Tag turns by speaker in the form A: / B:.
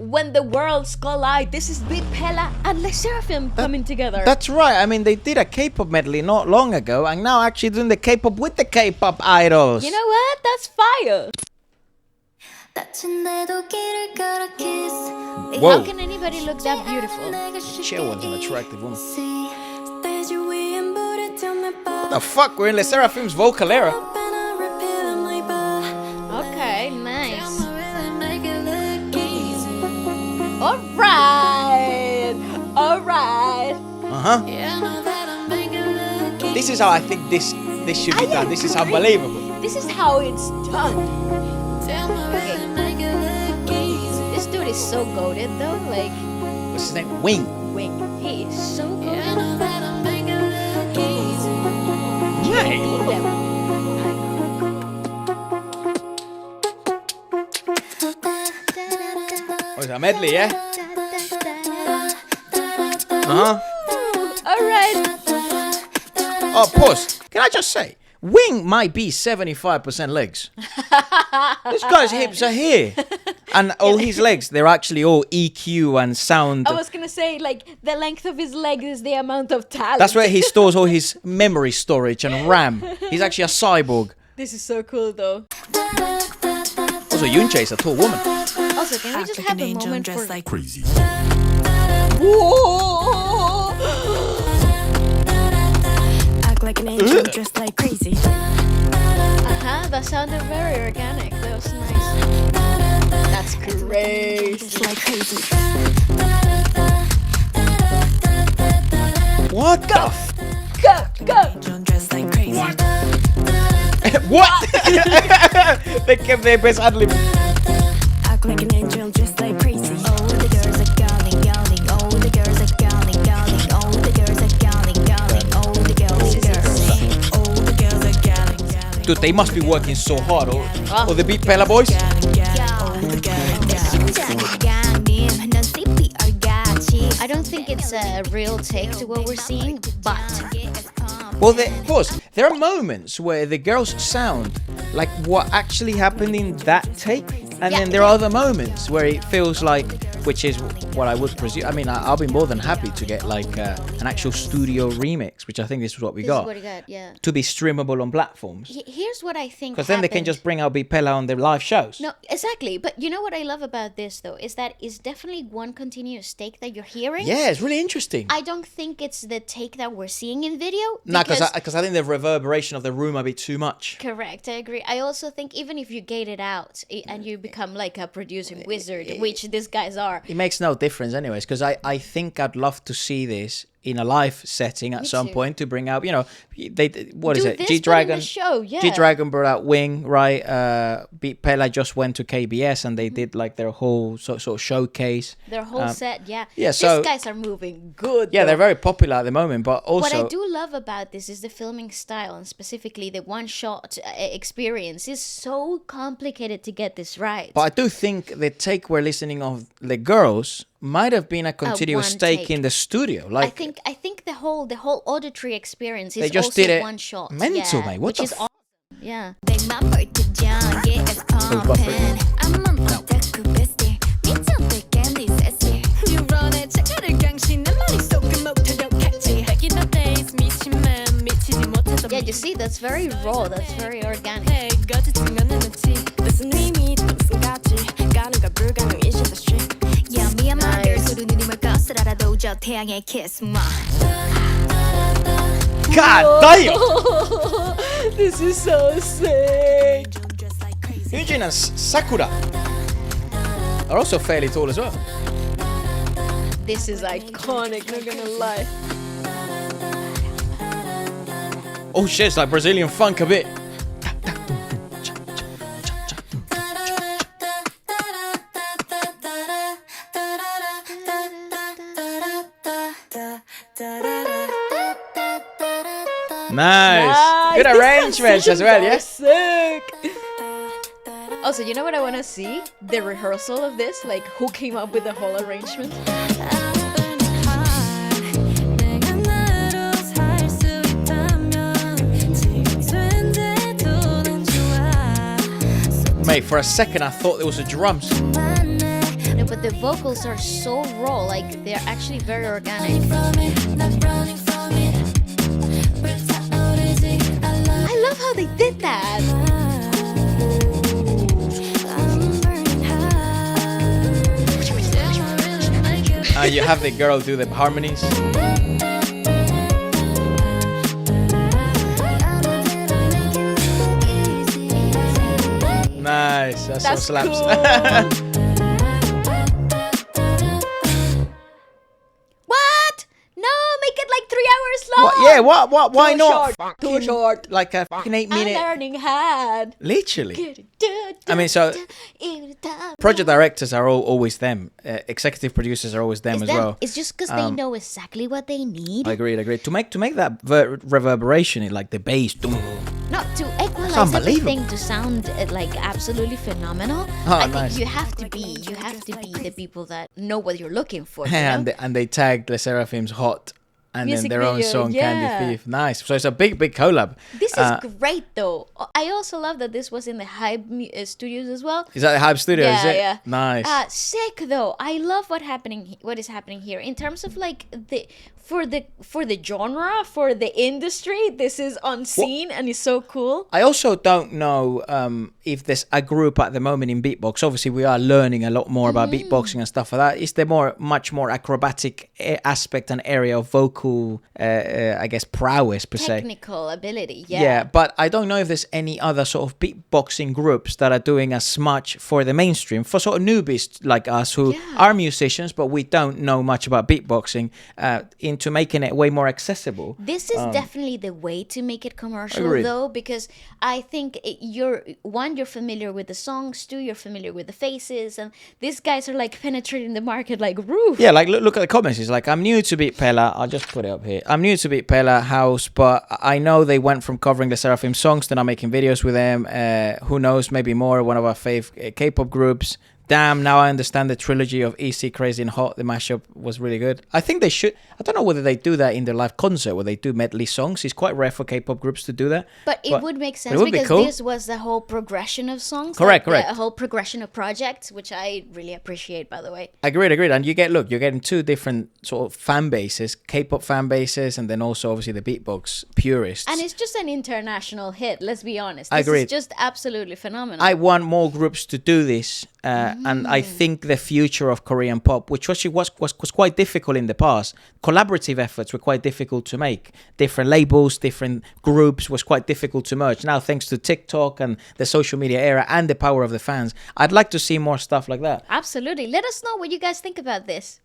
A: when the worlds collide. This is BEATPELLA and Le SSERAFIM coming together.
B: That's right. I mean, they did a K-pop medley not long ago, and now actually doing the K-pop with the K-pop idols.
A: You know what? That's fire.
B: Whoa.
A: How can anybody look that beautiful?
B: Chill one's an attractive woman. The fuck? We're in Le SSERAFIM's vocal era.
A: Okay, nice. Alright. Alright.
B: Uh-huh. This is how I think this should be done. This is unbelievable.
A: This is how it's done. Okay. This dude is so goated though. Like,
B: What's his name? Wing.
A: he is so goated.
B: Right. Oh, it's a medley, yeah? Uh-huh.
A: Alright.
B: Oh, pause. Can I just say, Wing might be 75% legs. This guy's hips are here. And all his legs, they're actually all EQ and sound.
A: I was gonna say, like, the length of his leg is the amount of talent.
B: That's where he stores all his memory storage and RAM. He's actually a cyborg.
A: This is so cool though.
B: Also, Yunche is a tall woman.
A: Also, can we just have a moment for
C: like crazy.
A: Whoa!
C: Act like an angel, dressed like crazy.
A: That sounded very organic. That was nice. That's crazy.
C: Just like crazy.
B: What the
A: Go!
C: Angel, dressed like crazy.
B: What? They kept their best ad-lib.
C: Act like an angel, just like crazy. Oh, the girls are galling. Oh, the girls are galling. Oh, the girls are galling. Oh, the girls are galling.
B: Dude, they must be working so hard. Or the BEATPELLA boys.
A: I don't think it's a real take to what we're seeing, but
B: Well, of course, there are moments where the girls sound like what actually happened in that take, and then there are other moments where it feels like, which is what I would presume. I mean, I'll be more than happy to get like an actual studio remix, which I think this is what we got.
A: This is what we got, yeah.
B: To be streamable on platforms.
A: Here's what I think.
B: Because then they can just bring out BEATPELLA on their live shows.
A: No, exactly. But you know what I love about this though is that it's definitely one continuous take that you're hearing.
B: Yeah, it's really interesting.
A: I don't think it's the take that we're seeing in video.
B: No, because I think the reverberation of the room might be too much.
A: Correct, I agree. I also think even if you gate it out and you become like a producing wizard, which these guys are.
B: It makes no difference anyways, because I think I'd love to see this in a live setting at some point to bring out, what is it? G-Dragon. G-Dragon brought out Wing, right? BEATPELLA just went to KBS and they did like their whole sort of showcase.
A: Their whole set, yeah.
B: Yeah, so
A: these guys are moving good.
B: Yeah,
A: though.
B: they're very popular at the moment, but also
A: what I do love about this is the filming style, and specifically the one-shot experience is so complicated to get this right.
B: But I do think the take we're listening of the girls might have been a continuous take in the studio. Like
A: I think the whole auditory experience is
B: they just
A: also
B: did it
A: one shot.
B: mental, mate. What
A: which is awesome. Yeah. Yeah, you see, that's very raw. That's very organic.
B: God damn!
A: This is so sick.
B: Hyunjin and Sakura are also fairly tall as well.
A: This is iconic, not gonna lie.
B: Oh shit, it's like Brazilian funk a bit. Nice. Good arrangements as well, yeah?
A: Sick. Also, you know what I want to see? The rehearsal of this, like who came up with the whole arrangement?
B: Mate, for a second I thought there was a drums.
A: No, but but the vocals are so raw, like they're actually very organic. I love how they did that.
B: You have the girl do the harmonies. Nice, that's some slaps.
A: Cool. What? No, make it like 3 hours long.
B: Yeah, what? Why
A: Too
B: not?
A: short, too short.
B: Like a fucking 8
A: I'm
B: minute.
A: learning hard.
B: Literally. I mean, so project directors are always them. Executive producers are always them as well.
A: It's just because they know exactly what they need.
B: Agreed. To make that reverberation, like the bass.
A: Not to equalize
B: unbelievable.
A: everything to sound like absolutely phenomenal. I think you have to be the people that know what you're looking for. You know?
B: and they tagged Le Sserafim's Hot. And
A: Music
B: then their own
A: video,
B: song,
A: yeah.
B: Candy Thief. Nice. So it's a big collab.
A: This is great, though. I also love that this was in the Hype Studios as well.
B: Is that the Hype Studio?
A: Yeah,
B: is it?
A: yeah.
B: Nice.
A: Sick, though. I love what is happening here in terms of like for the genre, for the industry. This is unseen and it's so cool.
B: I also don't know if there's a group at the moment in beatbox. Obviously, we are learning a lot more about beatboxing and stuff like that. Is there much more acrobatic aspect and area of vocal, I guess, prowess per se?
A: Technical ability, yeah.
B: Yeah, but I don't know if there's any other sort of beatboxing groups that are doing as much for the mainstream, for sort of newbies like us who are musicians, but we don't know much about beatboxing, into making it way more accessible.
A: This is definitely the way to make it commercial,
B: Agreed.
A: though, because I think you're familiar with the songs, two, you're familiar with the faces, and these guys are like penetrating the market like roof.
B: Yeah, like look at the comments. It's like, I'm new to BEATPELLA. I'll just put it up here. I'm new to BEATPELLA House, but I know they went from covering the Seraphim songs to now making videos with them. Who knows? Maybe more. One of our fave K-pop groups. Damn, now I understand the trilogy of Easy, Crazy and Hot. The mashup was really good. I think they should. I don't know whether they do that in their live concert where they do medley songs. It's quite rare for K-pop groups to do that.
A: But it would make sense
B: would be
A: because
B: cool.
A: this was the whole progression of songs.
B: Correct.
A: A whole progression of projects, which I really appreciate, by the way.
B: Agreed. And you're getting two different sort of fan bases, K-pop fan bases, and then also obviously the beatbox purists.
A: And it's just an international hit, let's be honest.
B: Agreed.
A: This is just absolutely phenomenal.
B: I want more groups to do this, and I think the future of Korean pop, which was quite difficult in the past, collaborative efforts were quite difficult to make. Different labels, different groups was quite difficult to merge. Now, thanks to TikTok and the social media era and the power of the fans, I'd like to see more stuff like that.
A: Absolutely. Let us know what you guys think about this.